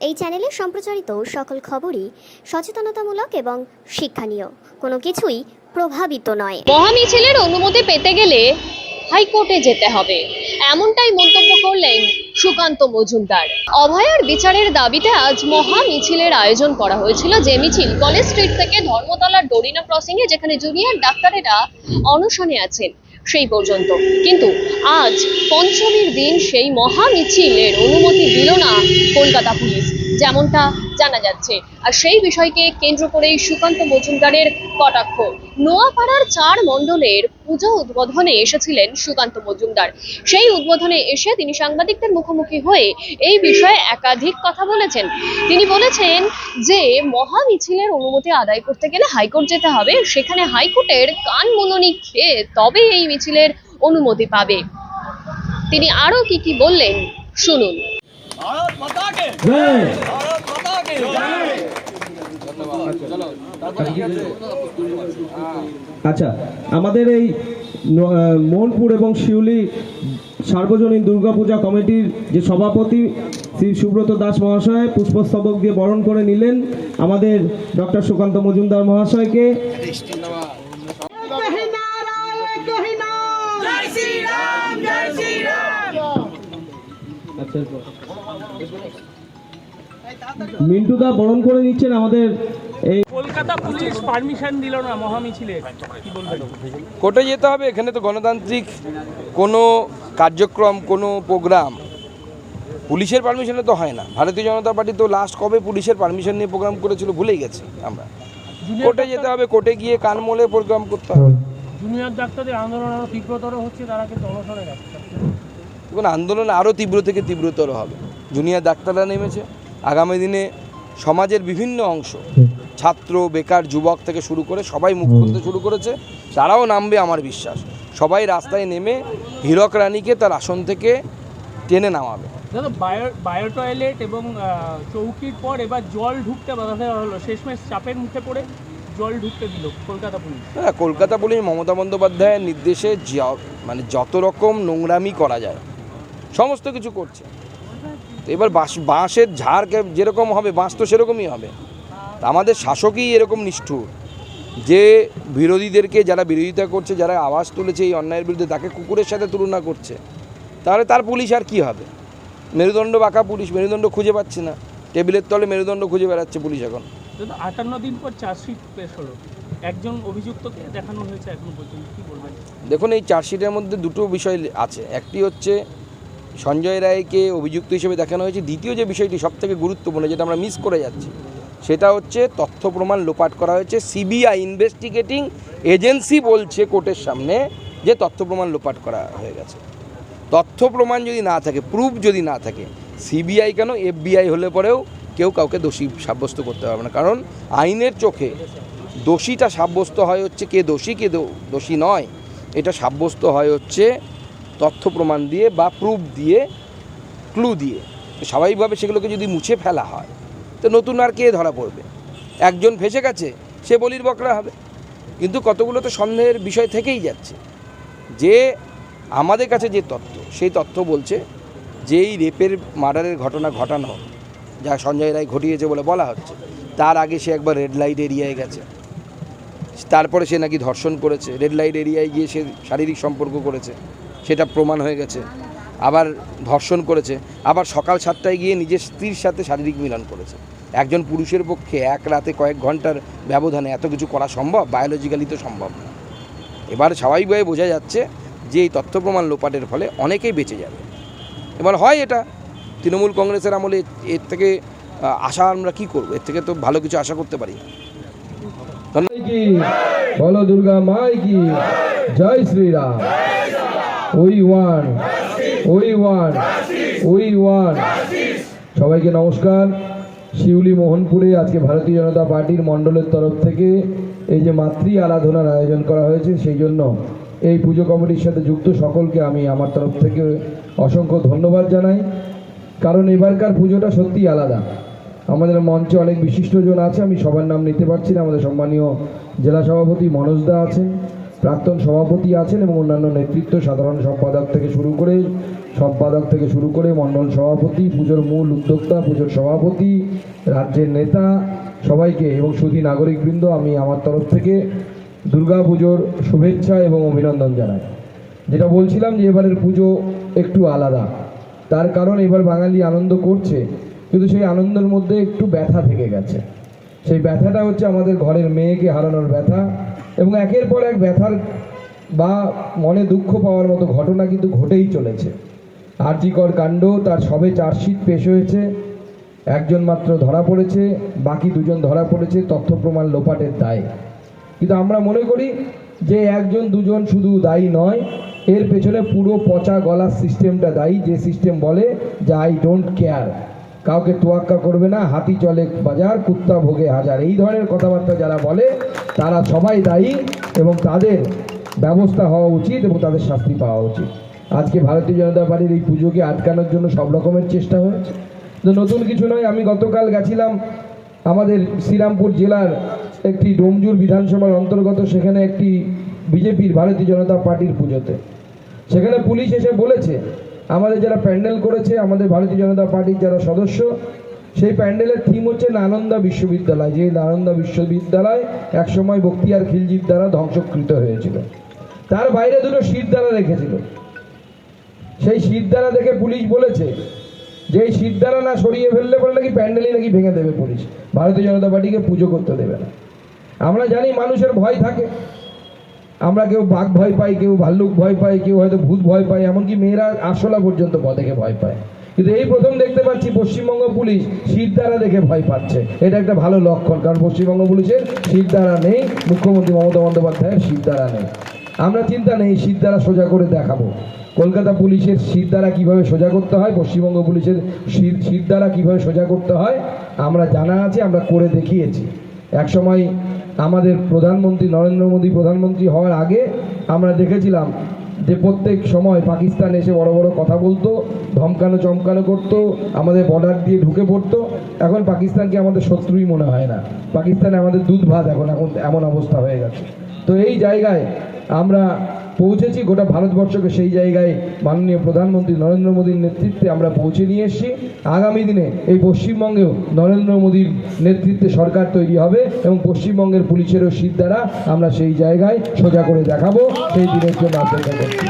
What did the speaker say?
এই চ্যানেলে সম্প্রচারিত সকল খবরই সচেতনতামূলক এবং শিক্ষণীয়, কোনো কিছুই প্রভাবিত নয়। মহামিছিলের অনুমতি পেতে গেলে হাইকোর্টে যেতে হবে, এমনটাই মন্তব্য করলেন সুকান্ত মজুমদার। অভয়ার বিচারের দাবিতে আজ মহা মিছিলের আয়োজন করা হয়েছিল, যে মিছিল কলেজ স্ট্রিট থেকে ধর্মতলার ডোরিনা ক্রসিং এ, যেখানে জুনিয়র ডাক্তারেরা অনশনে আছেন, সেই পর্যন্ত। কিন্তু আজ পঞ্চমীর দিন সেই মহা মিছিলের অনুমতি দিল না কলকাতা পুলিশ, যেমনটা জানা যাচ্ছে। আর সেই বিষয়কে কেন্দ্র করেই সুকান্ত মজুমদারের কটাক্ষ। নোয়াপাড়ার 4 মণ্ডলের পুজো উদ্বোধনে এসেছিলেন সুকান্ত মজুমদার। সেই উদ্বোধনে এসে তিনি সাংবাদিকদের মুখোমুখি হয়ে এই বিষয়ে একাধিক কথা বলেছেন। তিনি বলেছেন যে মহা মিছিলের অনুমতি আদায় করতে গেলে হাইকোর্ট যেতে হবে, সেখানে হাইকোর্টের কান মনোনি খেয়ে তবে এই মিছিলের অনুমতি পাবে। তিনি আরো কি বললেন শুনুন। भारत माता के जय, भारत माता के जय। আচ্ছা, আমাদের এই মোহনপুর এবং শিউলি সার্বজনীন দুর্গাপূজা কমিটির যে সভাপতি শ্রী সুব্রত দাস মহাশয় পুষ্পস্তবক দিয়ে বরণ করে নিলেন আমাদের ডক্টর সুকান্ত মজুমদার মহাশয়কে। মিন্টুদা বরণ করে নিচ্ছেন আমাদের এই। কলকাতা পুলিশ পারমিশন দিল না মহামিছিলে, কি বলবেন? কোর্টে যেতে হবে। এখানে তো গণতান্ত্রিক কোনো কার্যক্রম, কোনো প্রোগ্রাম পুলিশের পারমিশনে তো হয় না। ভারতীয় জনতা পার্টি তো লাস্ট কবে পুলিশের পারমিশন নিয়ে প্রোগ্রাম করেছিল ভুলেই গেছি আমরা। কোর্টে যেতে হবে, কোর্টে গিয়ে কান মলে প্রোগ্রাম করতে হবে। জুনিয়র ডাক্তারদের আন্দোলন আরো তীব্রতর হচ্ছে, তারা কিন্তু অনশনে যাচ্ছে। এখন আন্দোলন আরও তীব্র থেকে তীব্রতর হবে। জুনিয়র ডাক্তাররা নেমেছে। আগামী দিনে সমাজের বিভিন্ন অংশ, ছাত্র, বেকার, যুবক থেকে শুরু করে সবাই মুখ খুলতে শুরু করেছে। তারাও নামবে আমার বিশ্বাস। সবাই রাস্তায় নেমে হীরক রানীকে তার আসন থেকে টেনে নামাবে। দাদা, বায়ো টয়লেট এবং চৌকির পর এবার জল ঢুকতে বাধা দেওয়া হলো, শেষমেশ চাপের মুখে পড়ে জল ঢুকতে দিল কলকাতা পুলিশ। হ্যাঁ, কলকাতা পুলিশ মমতা বন্দ্যোপাধ্যায়ের নির্দেশে মানে যত রকম নোংরামি করা যায় সমস্ত কিছু করছে। এবার বাঁশের ঝাড় যেরকম হবে, বাঁশ তো সেরকমই হবে। আমাদের শাসকই এরকম নিষ্ঠুর যে বিরোধীদেরকে, যারা বিরোধিতা করছে, যারা আওয়াজ তুলেছে এই অন্যায়ের বিরুদ্ধে, তাকে কুকুরের সাথে তুলনা করছে। তাহলে তার পুলিশ আর কি হবে? মেরুদণ্ড বাঁকা পুলিশ, মেরুদণ্ড খুঁজে পাচ্ছে না। টেবিলের তলে মেরুদণ্ড খুঁজে বেড়াচ্ছে পুলিশ এখন। 58 দিন পর চার্জশিট পেশ হলো, একজন অভিযুক্তকে দেখানো হয়েছে এখন পর্যন্ত, কি বলবেন? দেখুন, এই চার্জশিটের মধ্যে দুটো বিষয় আছে। একটি হচ্ছে সঞ্জয় রায়কে অভিযুক্ত হিসেবে দেখানো হয়েছে। দ্বিতীয় যে বিষয়টি সবথেকে গুরুত্বপূর্ণ, যেটা আমরা মিস করে যাচ্ছি, সেটা হচ্ছে তথ্য প্রমাণ লোপাট করা হয়েছে। সিবিআই ইনভেস্টিগেটিং এজেন্সি বলছে কোর্টের সামনে যে তথ্য প্রমাণ লোপাট করা হয়ে গেছে। তথ্য প্রমাণ যদি না থাকে, প্রুফ যদি না থাকে, সিবিআই কেন FBI হলে পরেও কেউ কাউকে দোষী সাব্যস্ত করতে পারবে না। কারণ আইনের চোখে দোষীটা সাব্যস্ত হয় হচ্ছে কে দোষী কে দোষী নয়, এটা সাব্যস্ত হয় হচ্ছে তথ্য প্রমাণ দিয়ে বা প্রুফ দিয়ে, ক্লু দিয়ে। স্বাভাবিকভাবে সেগুলোকে যদি মুছে ফেলা হয় তো নতুন আর কে ধরা পড়বে? একজন ফেসে গেছে, সে বলির বকরা হবে। কিন্তু কতগুলো তো সন্দেহের বিষয় থেকেই যাচ্ছে। যে আমাদের কাছে যে তথ্য, সেই তথ্য বলছে যে এই রেপের মার্ডারের ঘটনা ঘটানো যা সঞ্জয় রায় ঘটিয়েছে বলে বলা হচ্ছে, তার আগে সে একবার রেড লাইট এরিয়ায় গেছে, তারপরে সে নাকি ধর্ষণ করেছে, রেড লাইট এরিয়ায় গিয়ে সে শারীরিক সম্পর্ক করেছে, সেটা প্রমাণ হয়ে গেছে। আবার ধর্ষণ করেছে, আবার সকাল 7টায় গিয়ে নিজের স্ত্রীর সাথে শারীরিক মিলন করেছে। একজন পুরুষের পক্ষে এক রাতে কয়েক ঘন্টার ব্যবধানে এত কিছু করা সম্ভব? বায়োলজিক্যালি তো সম্ভব না। এবার স্বাভাবিকভাবে বোঝা যাচ্ছে যে এই তথ্য প্রমাণ লোপাটের ফলে অনেকেই বেঁচে যাবে। এবার হয় এটা তৃণমূল কংগ্রেসের আমলে, এর থেকে আশা আমরা কী করবো? এর থেকে তো ভালো কিছু আশা করতে পারি। বলো দুর্গা মাই কি জয় Shriram. We won, we won, we won. সবাইকে নমস্কার। শিউলি মোহনপুরে আজকে ভারতীয় জনতা পার্টির মণ্ডলের তরফ থেকে এই যে মাতৃ আরাধনার আয়োজন করা হয়েছে, সেই জন্য এই পুজো কমিটির সাথে যুক্ত সকলকে আমি আমার তরফ থেকে অসংখ্য ধন্যবাদ জানাই। কারণ এবারকার পুজোটা সত্যি আলাদা। আমাদের মঞ্চে অনেক বিশিষ্টজন আছে, আমি সবার নাম নিতে পারছি না। আমাদের সম্মানীয় জেলা সভাপতি মনোজ দা আছেন, প্রাক্তন সভাপতি আছেন এবং অন্যান্য নেতৃত্ব, সাধারণ সম্পাদক থেকে শুরু করে সম্পাদক থেকে শুরু করে মণ্ডল সভাপতি, পুজোর মূল উদ্যোক্তা, পুজোর সভাপতি, রাজ্যের নেতা সবাইকে এবং সুধী নাগরিকবৃন্দ আমি আমার তরফ থেকে দুর্গা পুজোর শুভেচ্ছা এবং অভিনন্দন জানাই। যেটা বলছিলাম যে এবারের পুজো একটু আলাদা, তার কারণ এবার বাঙালি আনন্দ করছে, কিন্তু সেই আনন্দের মধ্যে একটু ব্যথা থেকে গেছে। সেই ব্যথাটা হচ্ছে আমাদের ঘরের মেয়েকে হারানোর ব্যথা, এবং একের পর এক ব্যথার বা মনে দুঃখ পাওয়ার মতো ঘটনা কিন্তু ঘটেই চলেছে। আরজিকর কাণ্ড, তার সবে চার্জশিট পেশ হয়েছে, একজন মাত্র ধরা পড়েছে, বাকি দুজন ধরা পড়েছে তথ্য প্রমাণ লোপাটের দায়ে। কিন্তু আমরা মনে করি যে একজন দুজন শুধু দায়ী নয়, এর পেছনে পুরো পচা গলার সিস্টেমটা দায়ী, যে সিস্টেম বলে যে আই ডোন্ট কেয়ার, কাউকে তোয়াক্কা করবে না, হাতি চলে বাজার, কুত্তা ভোগে হাজার, এই ধরনের কথাবার্তা যারা বলে তারা সবাই দায়ী এবং তাদের ব্যবস্থা হওয়া উচিত এবং তাদের শাস্তি পাওয়া উচিত। আজকে ভারতীয় জনতা পার্টির এই পুজোকে আটকানোর জন্য সব রকমের চেষ্টা হয়েছে। তো নতুন কিছু নয়, আমি গতকাল গেছিলাম আমাদের শ্রীরামপুর জেলার একটি ডোমজুর বিধানসভার অন্তর্গত, সেখানে একটি বিজেপির ভারতীয় জনতা পার্টির পুজোতে। সেখানে পুলিশ এসে বলেছে আমাদের যারা প্যান্ডেল করেছে, আমাদের ভারতীয় জনতা পার্টির যারা সদস্য, সেই প্যান্ডেলের থিম হচ্ছে নালন্দা বিশ্ববিদ্যালয়, যে নালন্দা বিশ্ববিদ্যালয় একসময় বখতিয়ার খিলজির দ্বারা ধ্বংসকৃত হয়েছিল। তার বাইরে দুটো শিরদাঁড়া রেখেছিল। সেই শিরদাঁড়া দেখে পুলিশ বলেছে যে এই শিরদাঁড়া না সরিয়ে ফেললে পরে নাকি প্যান্ডেলই নাকি ভেঙে দেবে পুলিশ, ভারতীয় জনতা পার্টিকে পুজো করতে দেবে না। আমরা জানি মানুষের ভয় থাকে, আমরা কেউ বাঘ ভয় পাই, কেউ ভাল্লুক ভয় পাই, কেউ হয়তো ভূত ভয় পাই, এমনকি মেয়েরা আরশোলা পর্যন্ত দেখে ভয় পায়। কিন্তু এই প্রথম দেখতে পাচ্ছি পশ্চিমবঙ্গ পুলিশ শিরদাঁড়া দেখে ভয় পাচ্ছে। এটা একটা ভালো লক্ষণ, কারণ পশ্চিমবঙ্গ পুলিশের শিরদাঁড়া নেই, মুখ্যমন্ত্রী মমতা বন্দ্যোপাধ্যায়ের শিরদাঁড়া নেই। আমরা চিন্তা নেই, শিরদাঁড়া সোজা করে দেখাবো। কলকাতা পুলিশের শিরদাঁড়া কীভাবে সোজা করতে হয়, পশ্চিমবঙ্গ পুলিশের শিরদাঁড়া কীভাবে সোজা করতে হয় আমরা জানা আছে, আমরা করে দেখিয়েছি। একসময় আমাদের প্রধানমন্ত্রী নরেন্দ্র মোদী প্রধানমন্ত্রী হওয়ার আগে আমরা দেখেছিলাম যে প্রত্যেক সময় পাকিস্তান এসে বড় বড় কথা বলতো, ধমকানো চমকানো করতো, আমাদের বর্ডার দিয়ে ঢুকে পড়তো। এখন পাকিস্তানকে আমাদের শত্রুই মনে হয় না, পাকিস্তানে আমাদের দুধ ভাত এখন এমন অবস্থা হয়ে গেছে। তো এই জায়গায় আমরা পৌঁছেছি, গোটা ভারতবর্ষকে সেই জায়গায় মাননীয় প্রধানমন্ত্রী নরেন্দ্র মোদীর নেতৃত্বে আমরা পৌঁছে নিয়ে এসেছি। আগামী দিনে এই পশ্চিমবঙ্গেও নরেন্দ্র মোদীর নেতৃত্বে সরকার তৈরি হবে এবং পশ্চিমবঙ্গের পুলিশেরও শিরদাঁড়া আমরা সেই জায়গায় সোজা করে দেখাবো। সেই দিনের জন্য অপেক্ষা করছি।